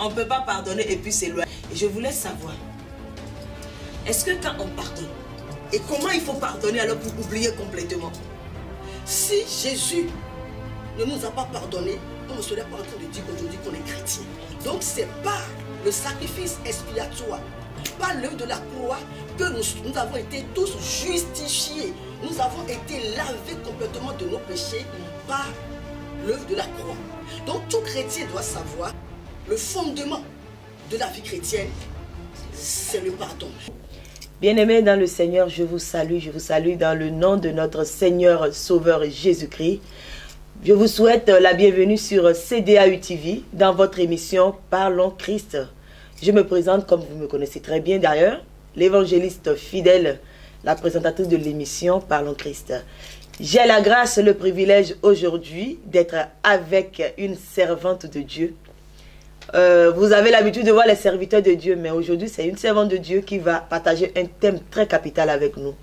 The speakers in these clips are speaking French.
On ne peut pas pardonner et puis s'éloigner. Et je voulais savoir, est-ce que quand on pardonne, et comment il faut pardonner alors pour oublier complètement? Si Jésus ne nous a pas pardonné, on ne serait pas en train de dire aujourd'hui qu'on est chrétien. Donc c'est par le sacrifice expiatoire, par l'œuvre de la croix, que nous avons été tous justifiés. Nous avons été lavés complètement de nos péchés par l'œuvre de la croix. Donc tout chrétien doit savoir le fondement de la vie chrétienne, c'est le pardon. Bien-aimés dans le Seigneur, je vous salue dans le nom de notre Seigneur Sauveur Jésus-Christ. Je vous souhaite la bienvenue sur CDAU TV dans votre émission Parlons Christ. Je me présente, comme vous me connaissez très bien d'ailleurs, l'évangéliste fidèle, la présentatrice de l'émission Parlons Christ. J'ai la grâce, le privilège aujourd'hui d'être avec une servante de Dieu. Vous avez l'habitude de voir les serviteurs de Dieu, mais aujourd'hui c'est une servante de Dieu qui va partager un thème très capital avec nous.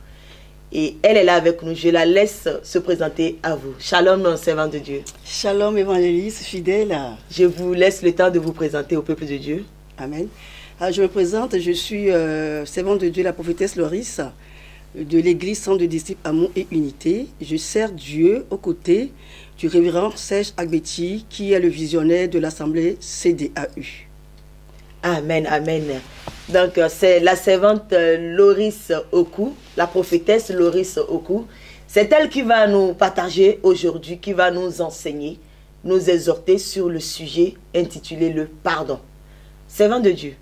Et elle est là avec nous. Je la laisse se présenter à vous. Shalom, servante de Dieu. Shalom, évangéliste fidèle. Je vous laisse le temps de vous présenter au peuple de Dieu. Amen. Alors, je me présente, je suis servante de Dieu, la prophétesse Loris, de l'église Centre de disciples Amour et Unité. Je sers Dieu aux côtés du révérend Serge Agbeti, qui est le visionnaire de l'assemblée CDAU. Amen, amen. Donc, c'est la servante Loris Oku, la prophétesse Loris Oku. C'est elle qui va nous partager aujourd'hui, qui va nous enseigner, nous exhorter sur le sujet intitulé le pardon. Servante de Dieu,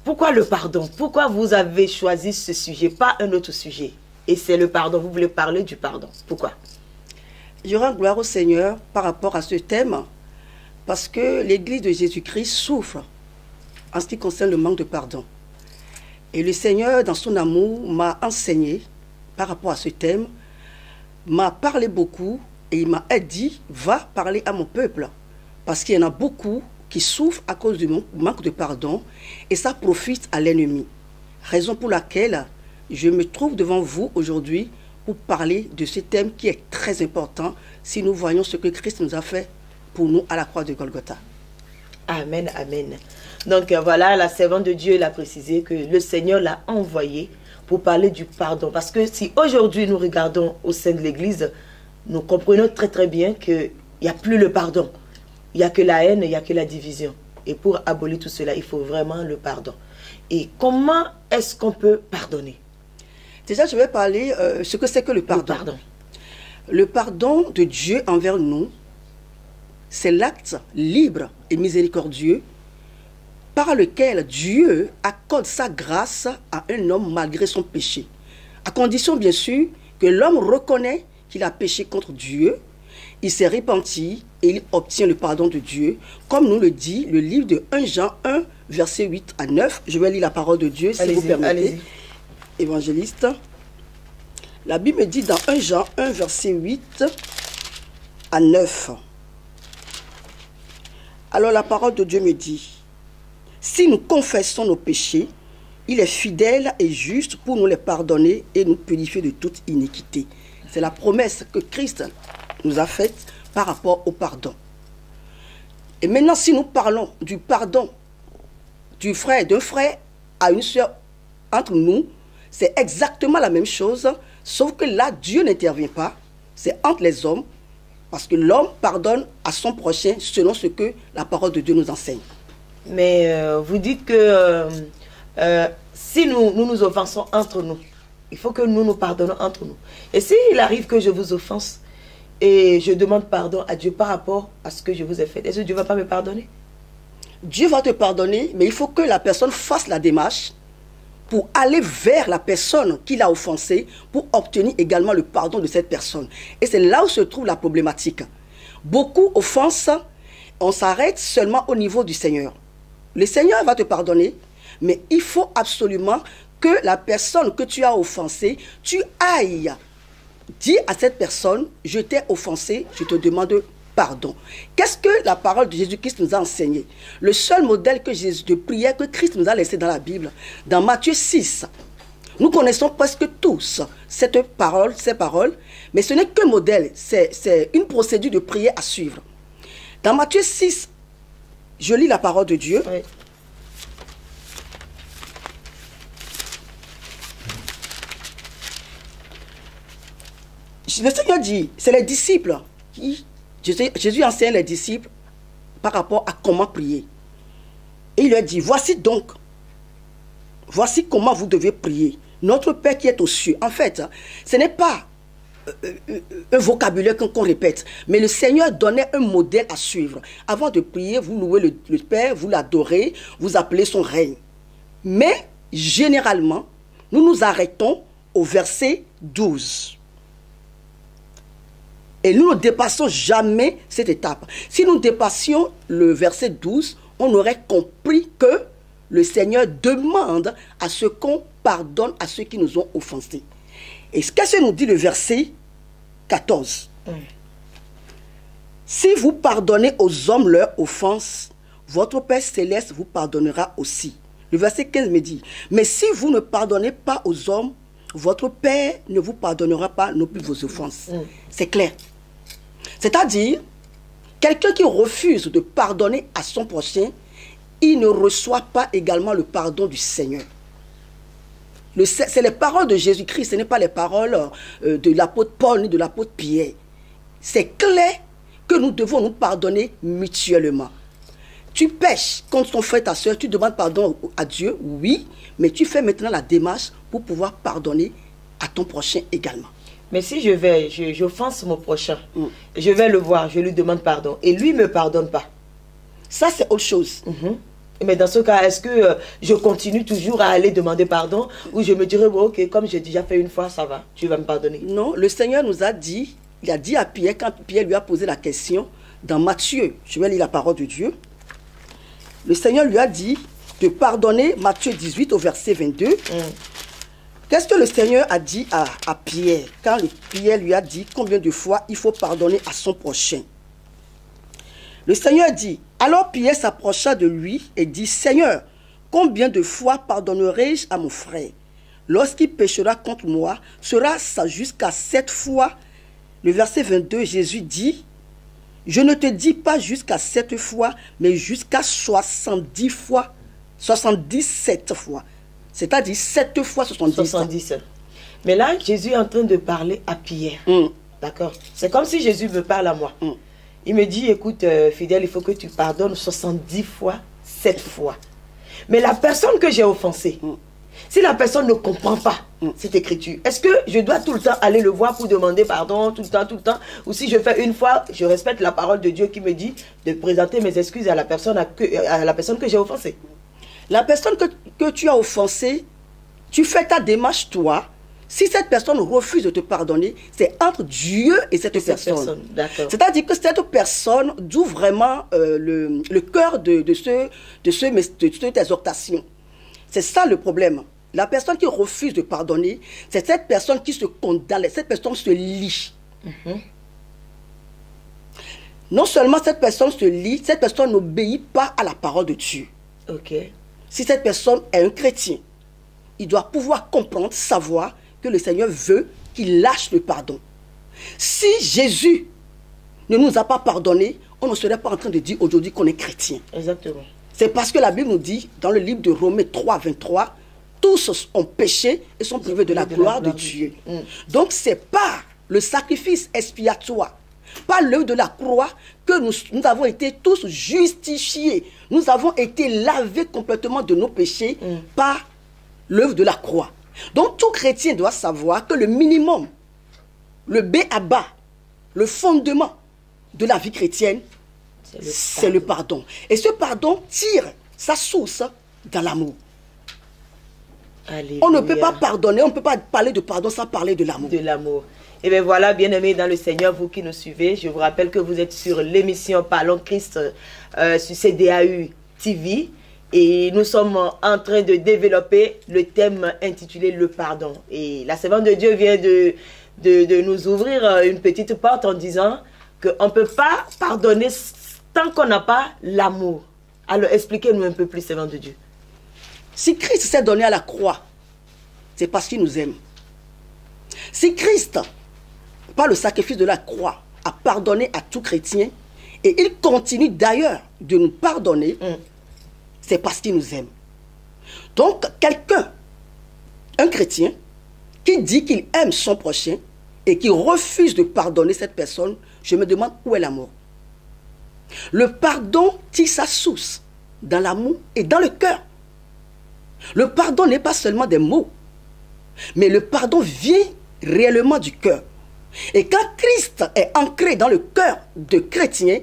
pourquoi le pardon? Pourquoi vous avez choisi ce sujet, pas un autre sujet? Et c'est le pardon, vous voulez parler du pardon. Pourquoi? Je rends gloire au Seigneur par rapport à ce thème, parce que l'église de Jésus-Christ souffre en ce qui concerne le manque de pardon. Et le Seigneur, dans son amour, m'a enseigné par rapport à ce thème, m'a parlé beaucoup et il m'a dit, va parler à mon peuple, parce qu'il y en a beaucoup qui souffrent à cause du manque de pardon et ça profite à l'ennemi. Raison pour laquelle je me trouve devant vous aujourd'hui pour parler de ce thème qui est très important si nous voyons ce que Christ nous a fait pour nous à la croix de Golgotha. Amen, amen. Donc voilà, la servante de Dieu l'a précisé que le Seigneur l'a envoyé pour parler du pardon. Parce que si aujourd'hui nous regardons au sein de l'église, nous comprenons très très bien qu'il n'y a plus le pardon. Il n'y a que la haine, il n'y a que la division. Et pour abolir tout cela, il faut vraiment le pardon. Et comment est-ce qu'on peut pardonner? Déjà, je vais parler ce que c'est que le pardon. Le pardon de Dieu envers nous, c'est l'acte libre et miséricordieux par lequel Dieu accorde sa grâce à un homme malgré son péché. À condition, bien sûr, que l'homme reconnaît qu'il a péché contre Dieu, il s'est repenti et il obtient le pardon de Dieu, comme nous le dit le livre de 1 Jean 1, versets 8 à 9. Je vais lire la parole de Dieu, si vous permettez. Évangéliste. La Bible me dit dans 1 Jean 1, verset 8 à 9. Alors la parole de Dieu me dit, si nous confessons nos péchés, il est fidèle et juste pour nous les pardonner et nous purifier de toute iniquité. C'est la promesse que Christ nous a faite par rapport au pardon. Et maintenant, si nous parlons du pardon d'un frère à une sœur entre nous, c'est exactement la même chose, sauf que là, Dieu n'intervient pas, c'est entre les hommes, parce que l'homme pardonne à son prochain selon ce que la parole de Dieu nous enseigne. Mais vous dites que si nous offensons entre nous, il faut que nous pardonnons entre nous. Et s'il arrive que je vous offense et je demande pardon à Dieu par rapport à ce que je vous ai fait, est-ce que Dieu ne va pas me pardonner? Dieu va te pardonner, mais il faut que la personne fasse la démarche pour aller vers la personne qui l'a offensée, pour obtenir également le pardon de cette personne. Et c'est là où se trouve la problématique. Beaucoup offensent, on s'arrête seulement au niveau du Seigneur. Le Seigneur va te pardonner, mais il faut absolument que la personne que tu as offensée, tu ailles dire à cette personne, je t'ai offensé, je te demande pardon. Qu'est-ce que la parole de Jésus-Christ nous a enseigné? Le seul modèle de prière que Christ nous a laissé dans la Bible, dans Matthieu 6, nous connaissons presque tous ces paroles, mais ce n'est qu'un modèle, c'est une procédure de prière à suivre. Dans Matthieu 6, Je lis la parole de Dieu. Oui. Le Seigneur dit, c'est les disciples qui... Jésus enseigne les disciples par rapport à comment prier. Et il leur dit, voici comment vous devez prier. Notre Père qui est aux cieux. En fait, ce n'est pas un vocabulaire qu'on répète, mais le Seigneur donnait un modèle à suivre. Avant de prier, vous louez le Père, vous l'adorez, vous appelez son règne. Mais, généralement, nous nous arrêtons au verset 12. Et nous ne dépassons jamais cette étape. Si nous dépassions le verset 12, on aurait compris que le Seigneur demande à ce qu'on pardonne à ceux qui nous ont offensés. Et qu'est-ce que nous dit le verset 14? Si vous pardonnez aux hommes leurs offenses, votre Père céleste vous pardonnera aussi. Le verset 15 me dit, mais si vous ne pardonnez pas aux hommes, votre Père ne vous pardonnera pas non plus vos offenses. C'est clair. C'est-à-dire, quelqu'un qui refuse de pardonner à son prochain, il ne reçoit pas également le pardon du Seigneur. C'est les paroles de Jésus-Christ, ce n'est pas les paroles de l'apôtre Paul ni de l'apôtre Pierre. C'est clair que nous devons nous pardonner mutuellement. Tu pêches contre ton frère, ta soeur, tu demandes pardon à Dieu, oui, mais tu fais maintenant la démarche pour pouvoir pardonner à ton prochain également. Mais si j'offense mon prochain, je vais le voir, je lui demande pardon, et lui ne me pardonne pas. Ça, c'est autre chose. Mais dans ce cas, est-ce que je continue toujours à aller demander pardon, ou je me dirais, bon, ok, comme j'ai déjà fait une fois, ça va, tu vas me pardonner? Non, le Seigneur nous a dit, il a dit à Pierre, quand Pierre lui a posé la question, dans Matthieu, je vais lire la parole de Dieu, le Seigneur lui a dit de pardonner, Matthieu 18 au verset 22. Qu'est-ce que le Seigneur a dit à Pierre, quand Pierre lui a dit combien de fois il faut pardonner à son prochain? Le Seigneur dit, alors Pierre s'approcha de lui et dit, Seigneur, combien de fois pardonnerai-je à mon frère? Lorsqu'il péchera contre moi, sera ça jusqu'à 7 fois? Le verset 22, Jésus dit, je ne te dis pas jusqu'à 7 fois, mais jusqu'à 70 fois, 77 fois. C'est-à-dire 7 fois 70. 70. Mais là, Jésus est en train de parler à Pierre. D'accord? C'est comme si Jésus me parle à moi. Il me dit, écoute, fidèle, il faut que tu pardonnes 70 fois, 7 fois. Mais la personne que j'ai offensée, si la personne ne comprend pas cette écriture, est-ce que je dois tout le temps aller le voir pour demander pardon, tout le temps? Ou si je fais une fois, je respecte la parole de Dieu qui me dit de présenter mes excuses à la personne, à la personne que j'ai offensée? La personne que tu as offensée, tu fais ta démarche toi. Si cette personne refuse de te pardonner, c'est entre Dieu et cette personne. C'est-à-dire que cette personne, d'où vraiment le cœur de cette exhortation. C'est ça le problème. La personne qui refuse de pardonner, c'est cette personne qui se condamne, cette personne se lie. Non seulement cette personne se lie, cette personne n'obéit pas à la parole de Dieu. Si cette personne est un chrétien, il doit pouvoir comprendre, savoir que le Seigneur veut qu'il lâche le pardon. Si Jésus ne nous a pas pardonné, on ne serait pas en train de dire aujourd'hui qu'on est chrétien. Exactement. C'est parce que la Bible nous dit, dans le livre de Romains 3, 23, tous ont péché et sont privés de la gloire de Dieu. Donc c'est par le sacrifice expiatoire, par l'œuvre de la croix, que nous avons été tous justifiés. Nous avons été lavés complètement de nos péchés par l'œuvre de la croix. Donc tout chrétien doit savoir que le minimum, le b.a.-ba, le fondement de la vie chrétienne, c'est le pardon. Et ce pardon tire sa source dans l'amour. On ne peut pas pardonner, on ne peut pas parler de pardon sans parler de l'amour. De l'amour. Et bien voilà, bien-aimés dans le Seigneur, vous qui nous suivez, je vous rappelle que vous êtes sur l'émission Parlons Christ sur CDAU TV. Et nous sommes en train de développer le thème intitulé le pardon. Et la servante de Dieu vient de nous ouvrir une petite porte en disant qu'on ne peut pas pardonner tant qu'on n'a pas l'amour. Alors expliquez-nous un peu plus, servante de Dieu. Si Christ s'est donné à la croix, c'est parce qu'il nous aime. Si Christ, par le sacrifice de la croix, a pardonné à tout chrétien, et il continue d'ailleurs de nous pardonner, c'est parce qu'il nous aime. Donc, quelqu'un, un chrétien, qui dit qu'il aime son prochain et qui refuse de pardonner cette personne, je me demande où est l'amour. Le pardon tire sa source dans l'amour et dans le cœur. Le pardon n'est pas seulement des mots, mais le pardon vient réellement du cœur. Et quand Christ est ancré dans le cœur de chrétien,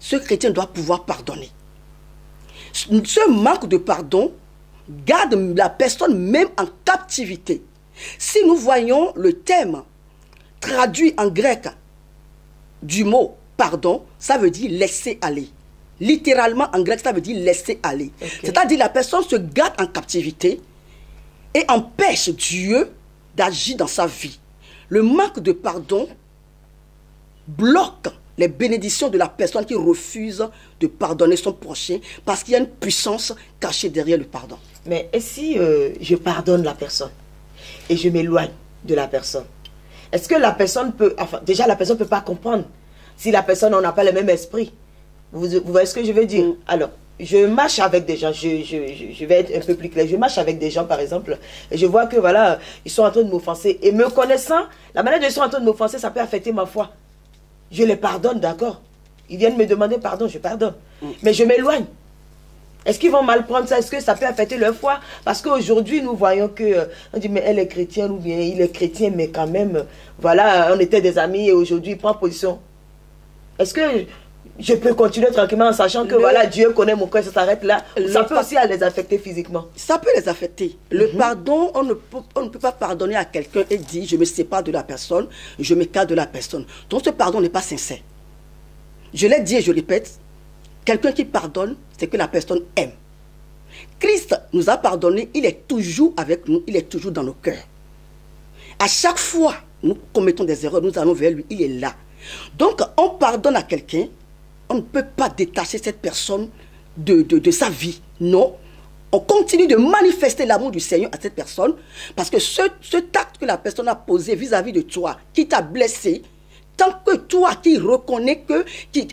ce chrétien doit pouvoir pardonner. Ce manque de pardon garde la personne même en captivité. Si nous voyons le thème traduit en grec du mot pardon, ça veut dire laisser aller. Littéralement en grec, ça veut dire laisser aller. Okay. C'est-à-dire la personne se garde en captivité et empêche Dieu d'agir dans sa vie. Le manque de pardon bloque les bénédictions de la personne qui refuse de pardonner son prochain parce qu'il y a une puissance cachée derrière le pardon. Mais et si je pardonne la personne et je m'éloigne de la personne, est-ce que la personne peut... Enfin, déjà, la personne ne peut pas comprendre si la personne, on n'a pas le même esprit. Vous voyez ce que je veux dire? Alors, je marche avec des gens, je vais être un peu plus clair. Je marche avec des gens, par exemple, et je vois que, voilà, ils sont en train de m'offenser. Et me connaissant, la manière dont ils sont en train de m'offenser, ça peut affecter ma foi. Je les pardonne, d'accord. Ils viennent me demander pardon, je pardonne. Mais je m'éloigne. Est-ce qu'ils vont mal prendre ça? Est-ce que ça peut affecter leur foi? Parce qu'aujourd'hui, nous voyons que, on dit, mais elle est chrétienne, ou bien il est chrétien, mais quand même, voilà, on était des amis, et aujourd'hui, il prend position. Est-ce que je peux continuer tranquillement en sachant que, voilà, Dieu connaît mon cœur, ça s'arrête là? Ça peut aussi les affecter physiquement. Ça peut les affecter. Le pardon, on ne peut pas pardonner à quelqu'un et dire, je me sépare de la personne, je m'écarte de la personne. Donc, ce pardon n'est pas sincère. Je l'ai dit et je répète, quelqu'un qui pardonne, c'est que la personne aime. Christ nous a pardonné, il est toujours avec nous, il est toujours dans nos cœurs. À chaque fois, nous commettons des erreurs, nous allons vers lui, il est là. Donc, on pardonne à quelqu'un, on ne peut pas détacher cette personne de sa vie. Non, on continue de manifester l'amour du Seigneur à cette personne, parce que ce acte que la personne a posé vis-à-vis de toi, qui t'a blessé, tant que toi qui reconnais qui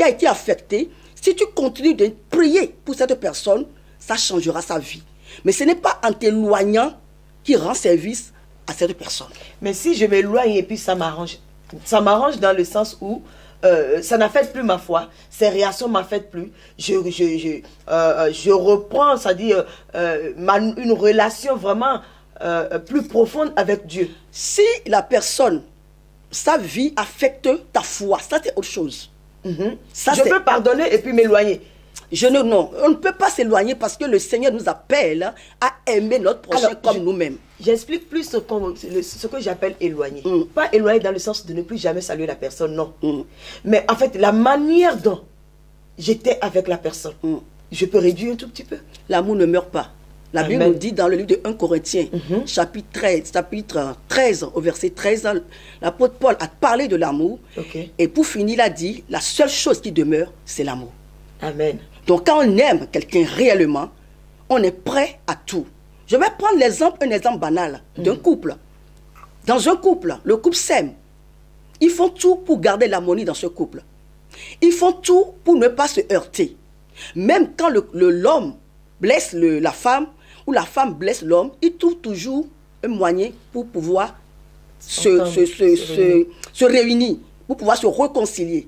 a été affecté, si tu continues de prier pour cette personne, ça changera sa vie. Mais ce n'est pas en t'éloignant qui rend service à cette personne. Mais si je m'éloigne et puis ça m'arrange dans le sens où ça n'affecte plus ma foi, ces réactions ne m'affectent plus, je reprends, c'est-à-dire une relation vraiment plus profonde avec Dieu. Si la personne, sa vie affecte ta foi, ça c'est autre chose. Ça, je peux pardonner et puis m'éloigner. Non, on ne peut pas s'éloigner parce que le Seigneur nous appelle à aimer notre prochain comme nous-mêmes. J'explique plus ce que j'appelle éloigner. Pas éloigner dans le sens de ne plus jamais saluer la personne, non. Mais en fait, la manière dont j'étais avec la personne, je peux réduire un tout petit peu. L'amour ne meurt pas. La Bible nous dit dans le livre de 1 Corinthiens, chapitre 13, au verset 13, l'apôtre Paul a parlé de l'amour. Et pour finir, il a dit, la seule chose qui demeure, c'est l'amour. Amen. Donc quand on aime quelqu'un réellement, on est prêt à tout. Je vais prendre un exemple banal d'un couple. Dans un couple, le couple s'aime. Ils font tout pour garder l'harmonie dans ce couple. Ils font tout pour ne pas se heurter. Même quand l'homme blesse la femme, ou la femme blesse l'homme, ils trouvent toujours un moyen pour pouvoir se réunir, pour pouvoir se réconcilier.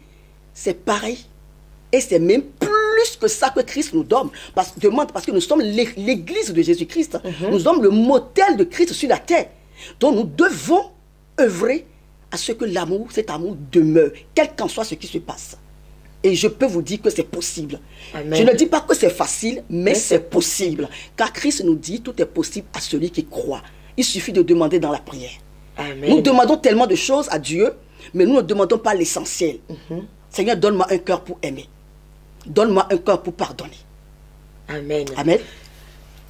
C'est pareil. Et c'est même plus que ça que Christ nous donne. Parce que nous sommes l'église de Jésus-Christ. Nous sommes le modèle de Christ sur la terre. Donc nous devons œuvrer à ce que cet amour demeure, quel qu'en soit ce qui se passe. Et je peux vous dire que c'est possible. Amen. Je ne dis pas que c'est facile, mais c'est possible. Car Christ nous dit, tout est possible à celui qui croit. Il suffit de demander dans la prière. Amen. Nous demandons tellement de choses à Dieu, mais nous ne demandons pas l'essentiel. Seigneur, donne-moi un cœur pour aimer. Donne-moi un cœur pour pardonner. Amen. Amen.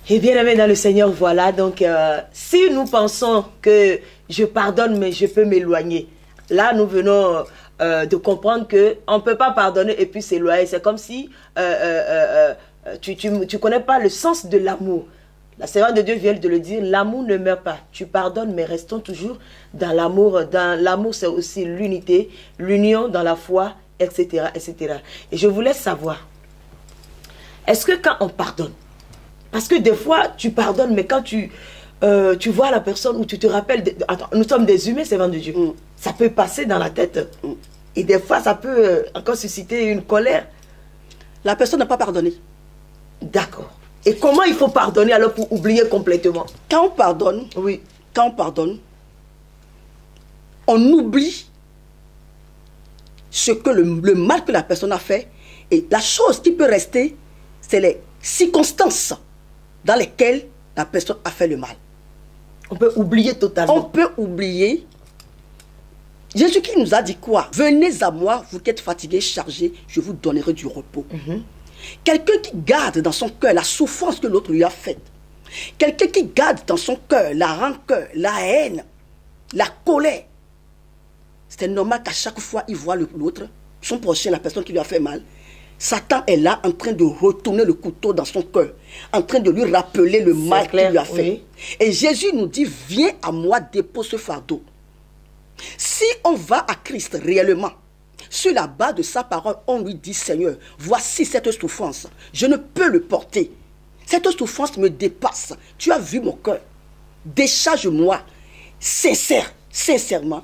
Et bien aimé dans le Seigneur, voilà. Donc, si nous pensons que je pardonne, mais je peux m'éloigner, là, nous venons de comprendre qu'on ne peut pas pardonner et puis s'éloigner. C'est comme si tu ne connais pas le sens de l'amour. La servante de Dieu vient de le dire, l'amour ne meurt pas. Tu pardonnes, mais restons toujours dans l'amour. Dans l'amour, c'est aussi l'unité, l'union dans la foi etc., etc. Et je voulais savoir, est-ce que quand on pardonne, parce que des fois, tu pardonnes, mais quand tu vois la personne ou tu te rappelles, attends, nous sommes des humains, c'est de Dieu. Ça peut passer dans la tête. Et des fois, ça peut encore susciter une colère. La personne n'a pas pardonné. D'accord. Et comment il faut pardonner alors pour oublier complètement? Quand on pardonne, oui. Quand on pardonne, on oublie ce que le mal que la personne a fait. Et la chose qui peut rester, c'est les circonstances dans lesquelles la personne a fait le mal. On peut oublier totalement. On peut oublier. Jésus-Christ nous a dit quoi? Venez à moi, vous qui êtes fatigués, chargés, je vous donnerai du repos. Quelqu'un qui garde dans son cœur la souffrance que l'autre lui a faite. Quelqu'un qui garde dans son cœur la rancœur, la haine, la colère. C'est normal qu'à chaque fois il voit l'autre, son prochain, la personne qui lui a fait mal, Satan est là en train de retourner le couteau dans son cœur, en train de lui rappeler le mal qu'il lui a fait. Oui. Et Jésus nous dit, viens à moi, dépose ce fardeau. Si on va à Christ réellement, sur la base de sa parole, on lui dit, Seigneur, voici cette souffrance, je ne peux le porter. Cette souffrance me dépasse. Tu as vu mon cœur. Décharge-moi. Sincèrement,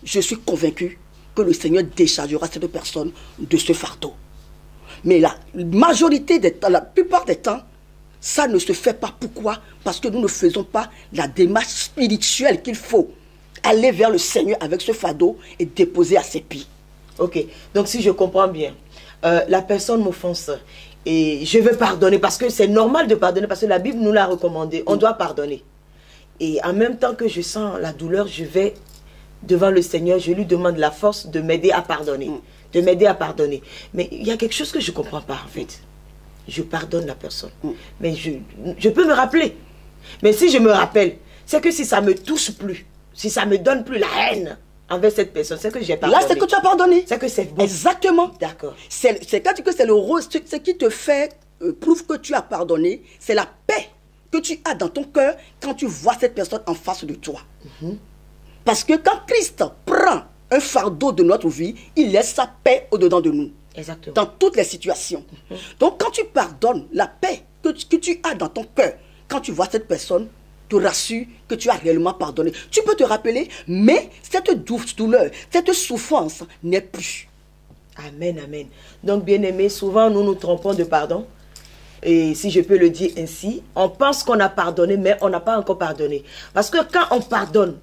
je suis convaincu que le Seigneur déchargera cette personne de ce fardeau. Mais la majorité des temps, la plupart des temps, ça ne se fait pas. Pourquoi? Parce que nous ne faisons pas la démarche spirituelle qu'il faut. Aller vers le Seigneur avec ce fardeau et déposer à ses pieds. Ok. Donc si je comprends bien, la personne m'offense. Et je veux pardonner parce que c'est normal de pardonner parce que la Bible nous l'a recommandé. On doit pardonner. Et en même temps que je sens la douleur, je vais devant le Seigneur, je lui demande la force de m'aider à pardonner. De m'aider à pardonner. Mais il y a quelque chose que je ne comprends pas en fait. Je pardonne la personne. Mais je peux me rappeler. Mais si je me rappelle, c'est que si ça ne me touche plus, si ça ne me donne plus la haine envers cette personne, c'est que j'ai pardonné. Là, c'est que tu as pardonné. C'est que c'est bon. Exactement. D'accord. C'est quand tu dis que c'est le rose, ce qui te fait, prouve que tu as pardonné, c'est la paix que tu as dans ton cœur quand tu vois cette personne en face de toi. Parce que quand Christ prend un fardeau de notre vie, il laisse sa paix au-dedans de nous. Exactement. Dans toutes les situations. Donc quand tu pardonnes, la paix que tu as dans ton cœur, quand tu vois cette personne, te rassure que tu as réellement pardonné. Tu peux te rappeler, mais cette douleur, cette souffrance n'est plus. Amen, amen. Donc, bien-aimés, souvent nous nous trompons de pardon. Et si je peux le dire ainsi, on pense qu'on a pardonné, mais on n'a pas encore pardonné. Parce que quand on pardonne,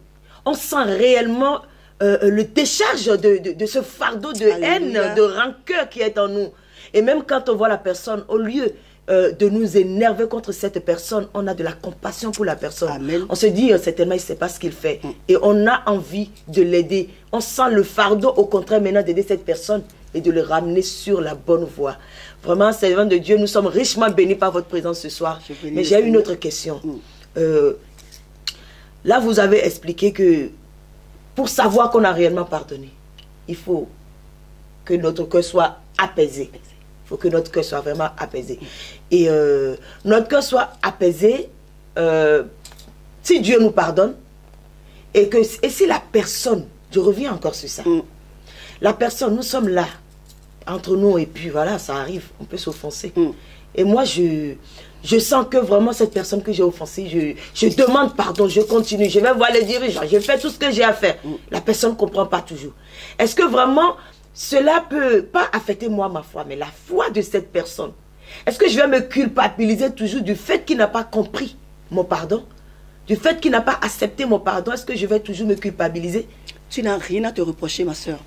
on sent réellement le décharge de ce fardeau de haine, de rancœur qui est en nous. Et même quand on voit la personne, au lieu de nous énerver contre cette personne, on a de la compassion pour la personne. Amen. On se dit, certainement, il ne sait pas ce qu'il fait. Et on a envie de l'aider. On sent le fardeau, au contraire, maintenant, d'aider cette personne et de le ramener sur la bonne voie. Vraiment, servant de Dieu, nous sommes richement bénis par votre présence ce soir. Mais j'ai une autre question. Là, vous avez expliqué que pour savoir qu'on a réellement pardonné, il faut que notre cœur soit apaisé. Il faut que notre cœur soit vraiment apaisé. Et notre cœur soit apaisé si Dieu nous pardonne et si la personne, je reviens encore sur ça, la personne, nous sommes là, entre nous, et puis voilà, ça arrive, on peut s'offenser. Et moi, je sens que vraiment cette personne que j'ai offensée, je demande pardon, je continue, je vais voir les dirigeants, je fais tout ce que j'ai à faire. La personne ne comprend pas toujours. Est-ce que vraiment, cela peut pas affecter moi, ma foi, mais la foi de cette personne? Est-ce que je vais me culpabiliser toujours du fait qu'il n'a pas compris mon pardon? Du fait qu'il n'a pas accepté mon pardon, est-ce que je vais toujours me culpabiliser? Tu n'as rien à te reprocher, ma soeur.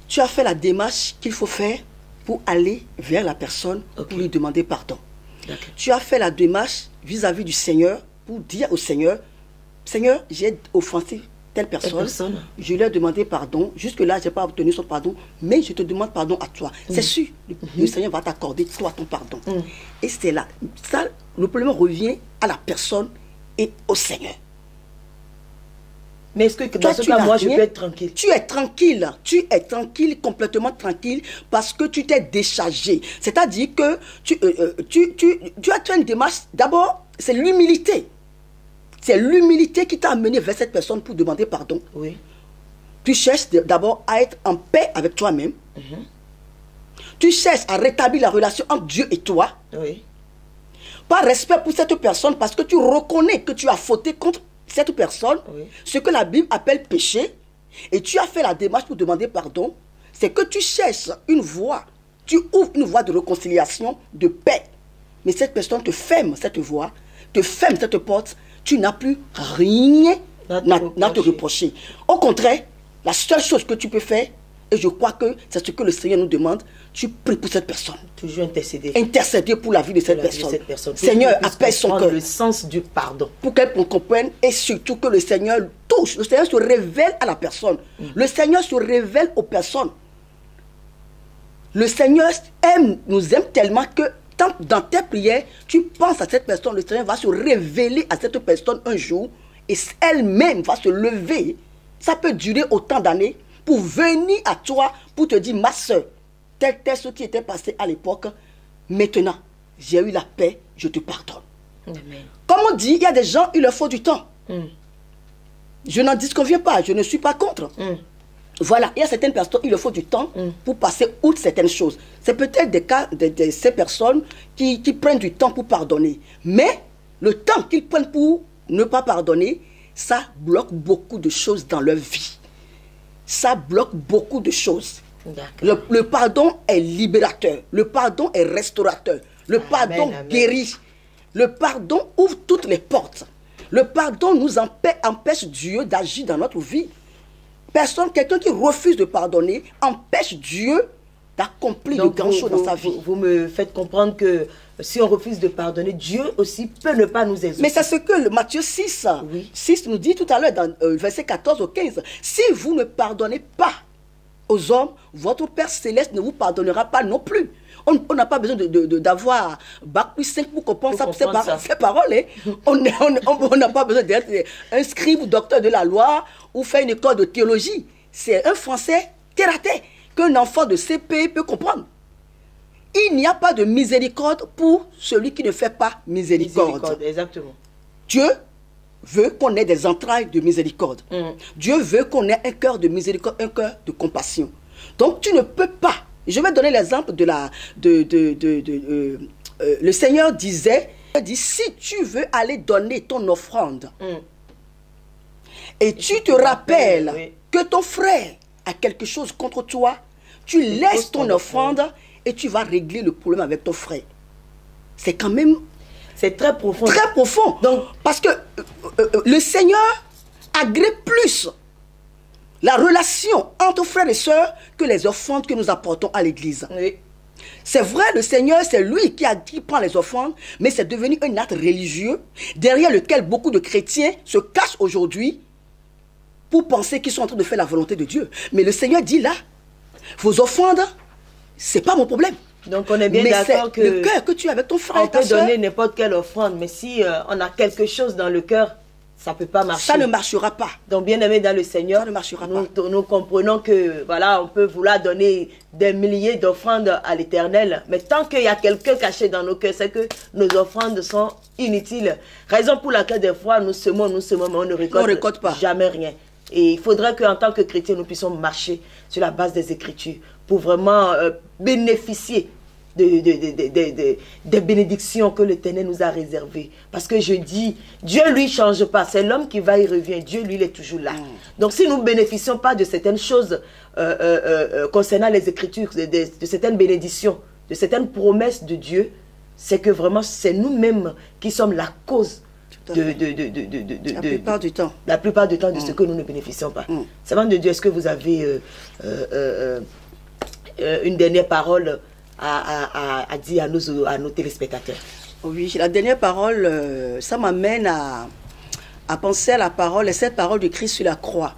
Tu as fait la démarche qu'il faut faire pour aller vers la personne, pour lui demander pardon. Tu as fait la démarche vis-à-vis du Seigneur pour dire au Seigneur, Seigneur, j'ai offensé telle personne, je lui ai demandé pardon, jusque-là, je n'ai pas obtenu son pardon, mais je te demande pardon à toi. C'est sûr, le Seigneur va t'accorder, toi, ton pardon. Et c'est là, ça, le problème revient à la personne et au Seigneur. Mais est-ce que dans ce cas, moi, je peux être tranquille? Tu es tranquille, complètement tranquille, parce que tu t'es déchargé. C'est-à-dire que tu as fait une démarche, d'abord, c'est l'humilité. C'est l'humilité qui t'a amené vers cette personne pour demander pardon. Oui. Tu cherches d'abord à être en paix avec toi-même. Tu cherches à rétablir la relation entre Dieu et toi. Oui. Par respect pour cette personne, parce que tu reconnais que tu as fauté contre cette personne, Oui. ce que la Bible appelle péché, et tu as fait la démarche pour demander pardon, c'est que tu cherches une voie, tu ouvres une voie de réconciliation, de paix. Mais cette personne te ferme cette voie, te ferme cette porte, tu n'as plus rien à te reprocher. Au contraire, la seule chose que tu peux faire, et je crois que c'est ce que le Seigneur nous demande, tu pries pour cette personne. Toujours intercéder. Intercéder pour la vie de cette personne. Seigneur, apaise son cœur. Le sens du pardon. Pour qu'elle comprenne et surtout que le Seigneur touche. Le Seigneur se révèle à la personne. Le Seigneur se révèle aux personnes. Le Seigneur nous aime tellement que dans tes prières, tu penses à cette personne. Le Seigneur va se révéler à cette personne un jour et elle-même va se lever. Ça peut durer autant d'années pour venir à toi, pour te dire, ma soeur, tel ce qui était passé à l'époque, maintenant, j'ai eu la paix, je te pardonne. Amen. Comme on dit, il y a des gens, il leur faut du temps. Je n'en disconviens pas, je ne suis pas contre. Voilà, il y a certaines personnes, il leur faut du temps pour passer outre certaines choses. C'est peut-être des cas de ces personnes qui prennent du temps pour pardonner. Mais le temps qu'ils prennent pour ne pas pardonner, ça bloque beaucoup de choses dans leur vie. Ça bloque beaucoup de choses. Le pardon est libérateur. Le pardon est restaurateur. Le pardon guérit. Le pardon ouvre toutes les portes. Le pardon nous empêche Dieu d'agir dans notre vie. Quelqu'un qui refuse de pardonner empêche Dieu d'accomplir de grandes choses dans sa vie. Vous me faites comprendre que si on refuse de pardonner, Dieu aussi peut ne pas nous exaucer. Mais c'est ce que Matthieu 6 nous dit tout à l'heure, dans verset 14 au 15. Si vous ne pardonnez pas aux hommes, votre Père Céleste ne vous pardonnera pas non plus. On n'a pas besoin d'avoir Bac plus 5 pour comprendre ces paroles. Hein. On n'a pas besoin d'être un scribe ou docteur de la loi ou faire une école de théologie. C'est un français terre à terre qu'un enfant de CP peut comprendre. Il n'y a pas de miséricorde pour celui qui ne fait pas miséricorde. Exactement. Dieu veut qu'on ait des entrailles de miséricorde. Dieu veut qu'on ait un cœur de miséricorde, un cœur de compassion. Donc tu ne peux pas. Je vais donner l'exemple le Seigneur dit, si tu veux aller donner ton offrande et tu te rappelles que ton frère a quelque chose contre toi, tu laisses ton offrande et tu vas régler le problème avec ton frère. C'est quand même... C'est très profond. Très profond. Donc, parce que le Seigneur agrée plus la relation entre frères et sœurs que les offrandes que nous apportons à l'église. Oui. C'est vrai, le Seigneur, c'est lui qui prend les offrandes, mais c'est devenu un acte religieux derrière lequel beaucoup de chrétiens se cachent aujourd'hui pour penser qu'ils sont en train de faire la volonté de Dieu. Mais le Seigneur dit là, vos offrandes, c'est pas mon problème. Donc on est bien d'accord que le cœur que tu as avec ton frère, on peut donner n'importe quelle offrande, mais si on a quelque chose dans le cœur, ça ne peut pas marcher. Ça ne marchera pas. Donc bien aimé dans le Seigneur, ça ne marchera pas. Nous comprenons que voilà, on peut vouloir donner des milliers d'offrandes à l'Éternel, mais tant qu'il y a quelqu'un caché dans nos cœurs, c'est que nos offrandes sont inutiles. Raison pour laquelle des fois nous semons, mais on ne récolte pas. Jamais rien. Et il faudrait qu'en tant que chrétiens, nous puissions marcher sur la base des Écritures pour vraiment bénéficier des bénédictions que l'Éternel nous a réservées. Parce que je dis, Dieu lui change pas, c'est l'homme qui va et revient, Dieu lui il est toujours là. Donc si nous ne bénéficions pas de certaines choses concernant les Écritures, de certaines bénédictions, de certaines promesses de Dieu, c'est que vraiment c'est nous-mêmes qui sommes la cause la plupart du temps. La plupart du temps de ce que nous ne bénéficions pas. Servant de Dieu, est-ce que vous avez une dernière parole à dire à nos téléspectateurs? Oui, la dernière parole, ça m'amène à penser à la parole, et cette parole de Christ sur la croix.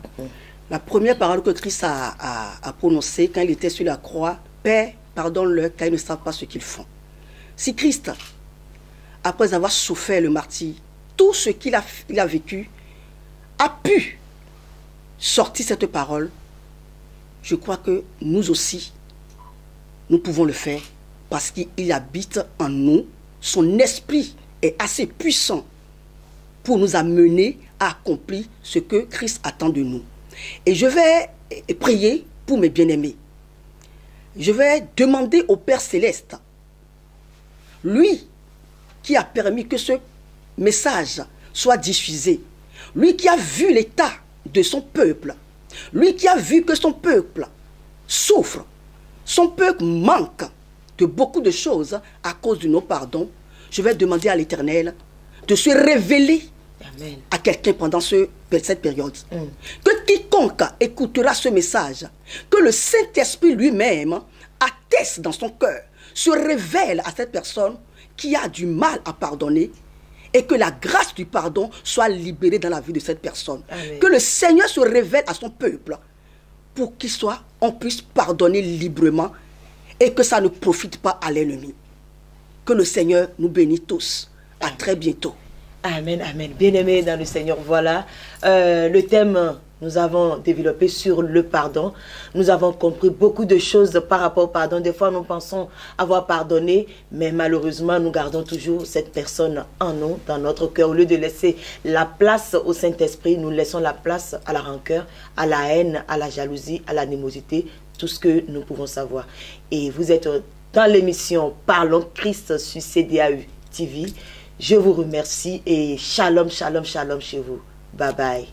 La première parole que Christ a prononcée quand il était sur la croix, Père, pardonne-leur car ils ne savent pas ce qu'ils font. Si Christ, après avoir souffert le martyre, tout ce qu'il a vécu, a pu sortir cette parole, je crois que nous aussi, nous pouvons le faire parce qu'il habite en nous. Son esprit est assez puissant pour nous amener à accomplir ce que Christ attend de nous. Et je vais prier pour mes bien-aimés. Je vais demander au Père Céleste, lui qui a permis que ce message soit diffusé, lui qui a vu l'état de son peuple, lui qui a vu que son peuple souffre, son peuple manque de beaucoup de choses à cause du non-pardon, je vais demander à l'Éternel de se révéler Amen. à quelqu'un pendant cette période. Que quiconque écoutera ce message, que le Saint-Esprit lui-même atteste dans son cœur, se révèle à cette personne qui a du mal à pardonner, et que la grâce du pardon soit libérée dans la vie de cette personne. Amen. Que le Seigneur se révèle à son peuple pour on puisse pardonner librement et que ça ne profite pas à l'ennemi. Que le Seigneur nous bénisse tous. À très bientôt. Amen, amen. Bien-aimés dans le Seigneur, voilà le thème. Nous avons développé sur le pardon. Nous avons compris beaucoup de choses par rapport au pardon. Des fois, nous pensons avoir pardonné, mais malheureusement, nous gardons toujours cette personne en nous, dans notre cœur. Au lieu de laisser la place au Saint-Esprit, nous laissons la place à la rancœur, à la haine, à la jalousie, à l'animosité, tout ce que nous pouvons savoir. Et vous êtes dans l'émission Parlons Christ sur CDAU TV. Je vous remercie et shalom, shalom, shalom chez vous. Bye bye.